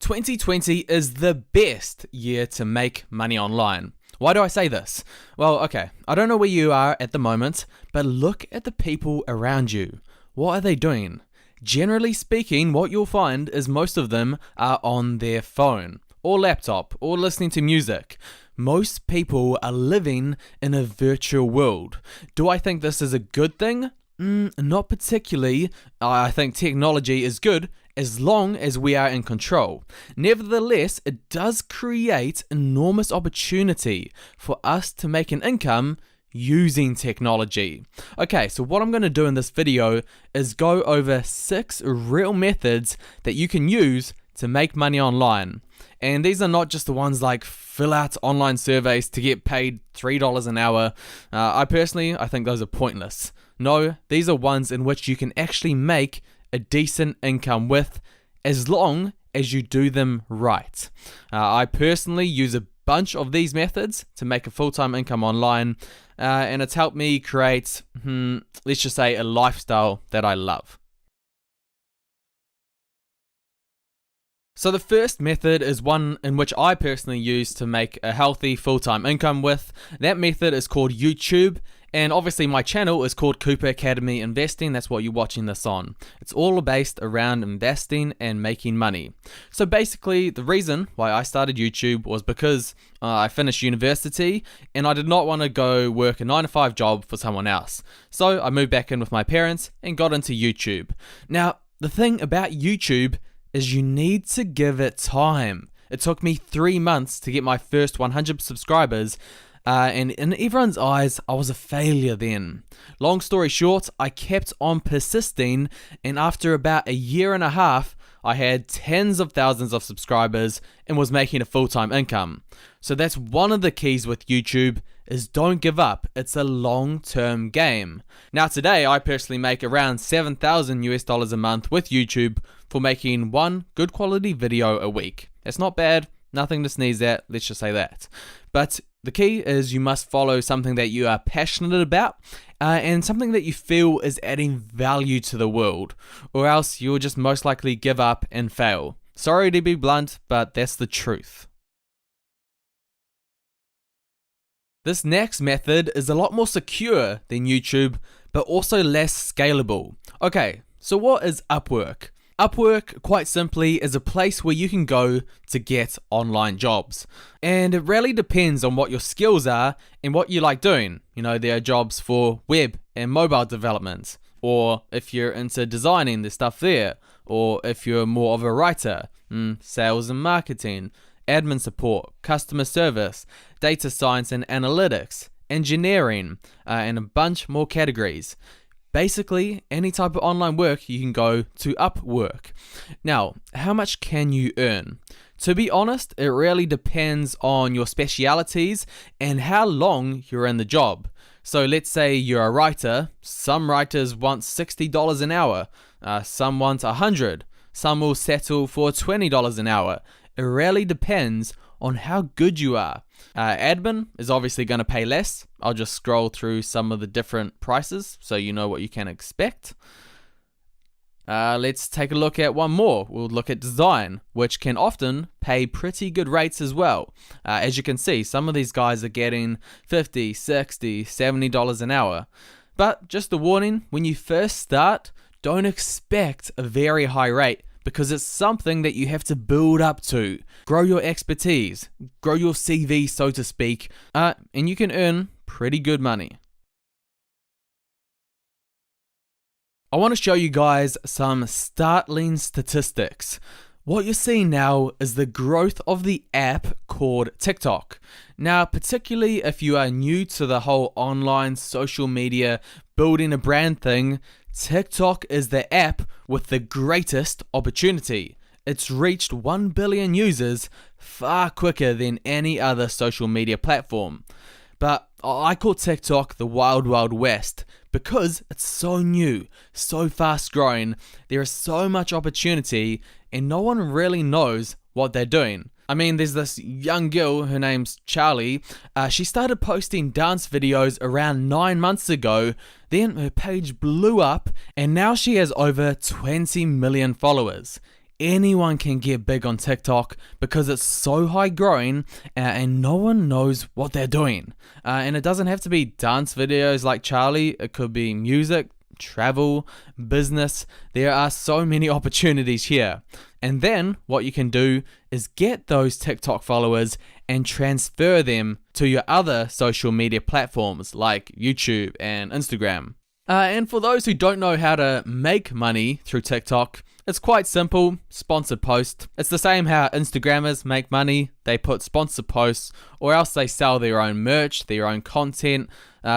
2020 is the best year to make money online. Why do I say this? Well, okay, I don't know where you are at the moment, but look at the people around you. What are they doing? Generally speaking, what you'll find is most of them are on their phone, or laptop, or listening to music. Most people are living in a virtual world. Do I think this is a good thing? Not particularly. I think technology is good as long as we are in control. Nevertheless, it does create enormous opportunity for us to make an income using technology. Okay, so what I'm going to do in this video is go over 6 real methods that you can use to make money online. And these are not just the ones like fill out online surveys to get paid $3 an hour. I think those are pointless. No, these are ones in which you can actually make a decent income with, as long as you do them right. I personally use a bunch of these methods to make a full-time income online, and it's helped me create, let's just say, a lifestyle that I love. So the first method is one in which I personally use to make a healthy full-time income with. That method is called YouTube, and obviously my channel is called Cooper Academy Investing. That's what you're watching this on. It's all based around investing and making money. So basically, the reason why I started YouTube was because I finished university and I did not want to go work a 9-to-5 job for someone else. So I moved back in with my parents and got into YouTube. Now, the thing about YouTube is you need to give it time. It took me 3 months to get my first 100 subscribers, and in everyone's eyes, I was a failure then. Long story short, I kept on persisting, and after about 1.5 years, I had tens of thousands of subscribers and was making a full-time income. So that's one of the keys with YouTube, is don't give up. It's a long-term game. Now today, I personally make around $7,000 a month with YouTube for making one good quality video a week. It's not bad, nothing to sneeze at, let's just say that. But the key is you must follow something that you are passionate about and something that you feel is adding value to the world, or else you'll just most likely give up and fail. Sorry to be blunt, but that's the truth. This next method is a lot more secure than YouTube, but also less scalable. Okay, so what is Upwork? Upwork, quite simply, is a place where you can go to get online jobs. And it really depends on what your skills are and what you like doing. You know, there are jobs for web and mobile development, or if you're into designing, there's stuff there, or if you're more of a writer, sales and marketing, admin support, customer service, data science and analytics, engineering, and a bunch more categories. Basically, any type of online work, you can go to Upwork. Now, how much can you earn? To be honest, it really depends on your specialities and how long you're in the job. So let's say you're a writer. Some writers want $60 an hour. Some want $100. Some will settle for $20 an hour. It really depends on how good you are. Admin is obviously going to pay less. I'll just scroll through some of the different prices so you know what you can expect. Let's take a look at one more. We'll look at design, which can often pay pretty good rates as well. As you can see, some of these guys are getting $50, $60, $70 an hour. But just a warning, when you first start, don't expect a very high rate, because it's something that you have to build up to. Grow your expertise, grow your CV, so to speak, and you can earn pretty good money. I want to show you guys some startling statistics. What you're seeing now is the growth of the app called TikTok. Now, particularly if you are new to the whole online social media building a brand thing, TikTok is the app with the greatest opportunity. It's reached 1 billion users far quicker than any other social media platform. But I call TikTok the wild, wild west because it's so new, so fast growing. There is so much opportunity and no one really knows what they're doing. I mean, there's this young girl, her name's Charlie. She started posting dance videos around 9 months ago. Then her page blew up and now she has over 20 million followers. anyone can get big on TikTok because it's so high growing and no one knows what they're doing. And it doesn't have to be dance videos like Charlie, it could be music, travel, business. There are so many opportunities here. And then what you can do is get those TikTok followers and transfer them to your other social media platforms like YouTube and Instagram. And for those who don't know how to make money through TikTok, it's quite simple. Sponsored post. It's the same how Instagrammers make money. They put sponsored posts, or else they sell their own merch, their own content,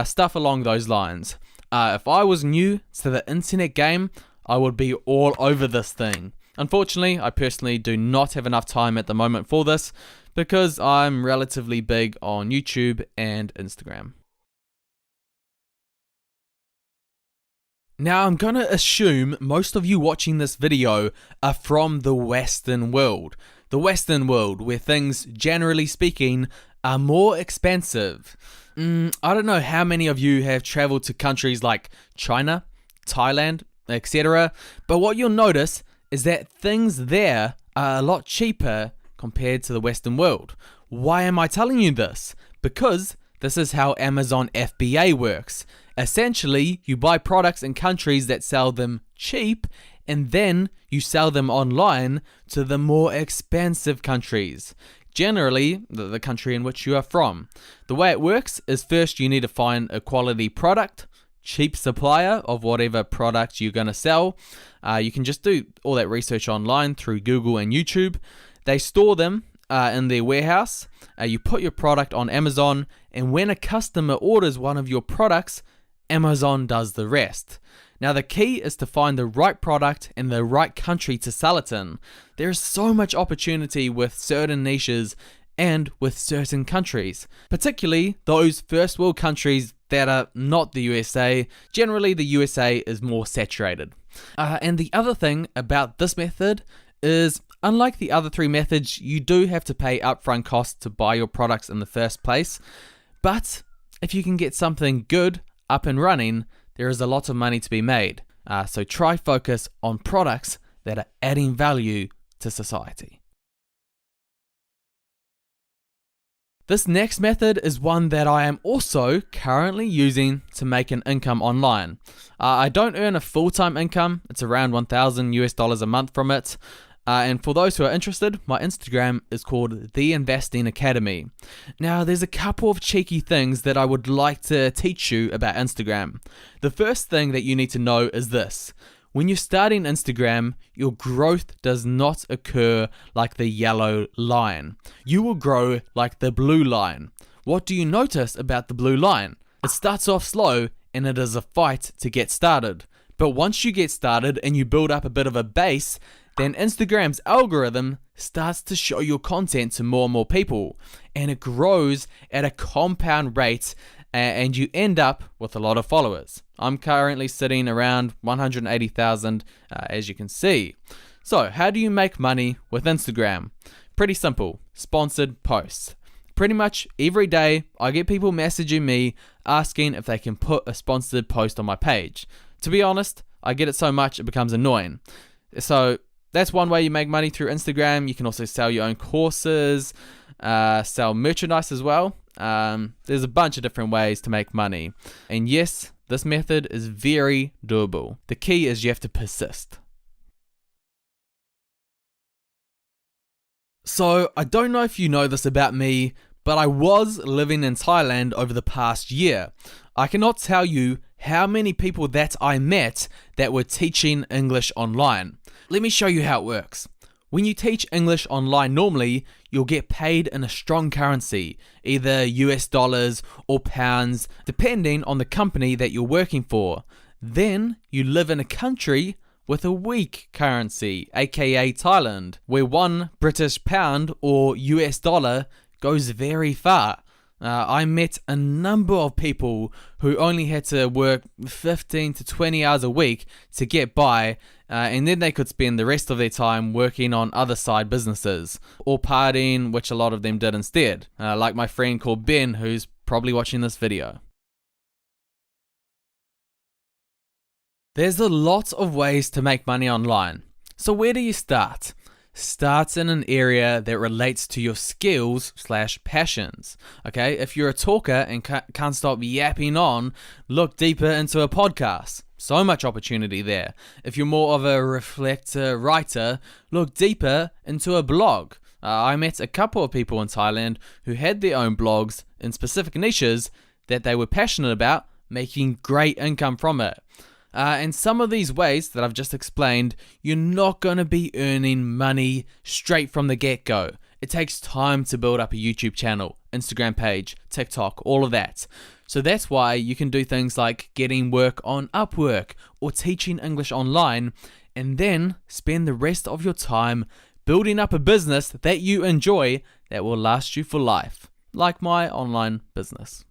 stuff along those lines. If I was new to the internet game, I would be all over this thing. Unfortunately, I personally do not have enough time at the moment for this because I'm relatively big on YouTube and Instagram. Now, I'm gonna assume most of you watching this video are from the Western world. The Western world, where things, generally speaking, are more expensive. I don't know how many of you have traveled to countries like China, Thailand, etc. But what you'll notice is that things there are a lot cheaper compared to the Western world. Why am I telling you this? Because this is how Amazon FBA works. Essentially, you buy products in countries that sell them cheap, and then you sell them online to the more expensive countries. Generally, the country in which you are from. The way it works is first you need to find a quality product, cheap supplier of whatever product you're going to sell. You can just do all that research online through Google and YouTube. They store them in their warehouse. You put your product on Amazon, and when a customer orders one of your products, Amazon does the rest. Now the key is to find the right product in the right country to sell it in. There is so much opportunity with certain niches and with certain countries, particularly those first world countries that are not the USA. Generally the USA is more saturated. And the other thing about this method is, unlike the other three methods, you do have to pay upfront costs to buy your products in the first place. But if you can get something good up and running, there is a lot of money to be made. So try focus on products that are adding value to society. This next method is one that I am also currently using to make an income online. I don't earn a full-time income. It's around $1,000 a month from it. And for those who are interested, my Instagram is called The Investing Academy. Now, there's a couple of cheeky things that I would like to teach you about Instagram. The first thing that you need to know is this. When you're starting Instagram, your growth does not occur like the yellow line. You will grow like the blue line. What do you notice about the blue line? It starts off slow and it is a fight to get started. But once you get started and you build up a bit of a base, then Instagram's algorithm starts to show your content to more and more people, and it grows at a compound rate, and you end up with a lot of followers. I'm currently sitting around 180,000, as you can see. So how do you make money with Instagram? Pretty simple, sponsored posts. Pretty much every day I get people messaging me asking if they can put a sponsored post on my page. To be honest, I get it so much it becomes annoying. So that's one way you make money through Instagram. You can also sell your own courses, sell merchandise as well. There's a bunch of different ways to make money. And yes, this method is very doable. The key is you have to persist. So I don't know if you know this about me, but I was living in Thailand over the past year. I cannot tell you how many people that I met that were teaching English online. Let me show you how it works. When you teach English online normally, you'll get paid in a strong currency, either US dollars or pounds, depending on the company that you're working for. Then you live in a country with a weak currency, aka Thailand, where one British pound or US dollar goes very far. I met a number of people who only had to work 15 to 20 hours a week to get by, and then they could spend the rest of their time working on other side businesses or partying, which a lot of them did instead, like my friend called Ben, who's probably watching this video. There's a lot of ways to make money online. So where do you start? Start in an area that relates to your skills/passions. Okay, if you're a talker and can't stop yapping on, look deeper into a podcast. So much opportunity there. If you're more of a reflector writer, look deeper into a blog. I met a couple of people in Thailand who had their own blogs in specific niches that they were passionate about, making great income from it. And some of these ways that I've just explained, you're not going to be earning money straight from the get-go. It takes time to build up a YouTube channel, Instagram page, TikTok, all of that. So that's why you can do things like getting work on Upwork or teaching English online, and then spend the rest of your time building up a business that you enjoy that will last you for life, like my online business.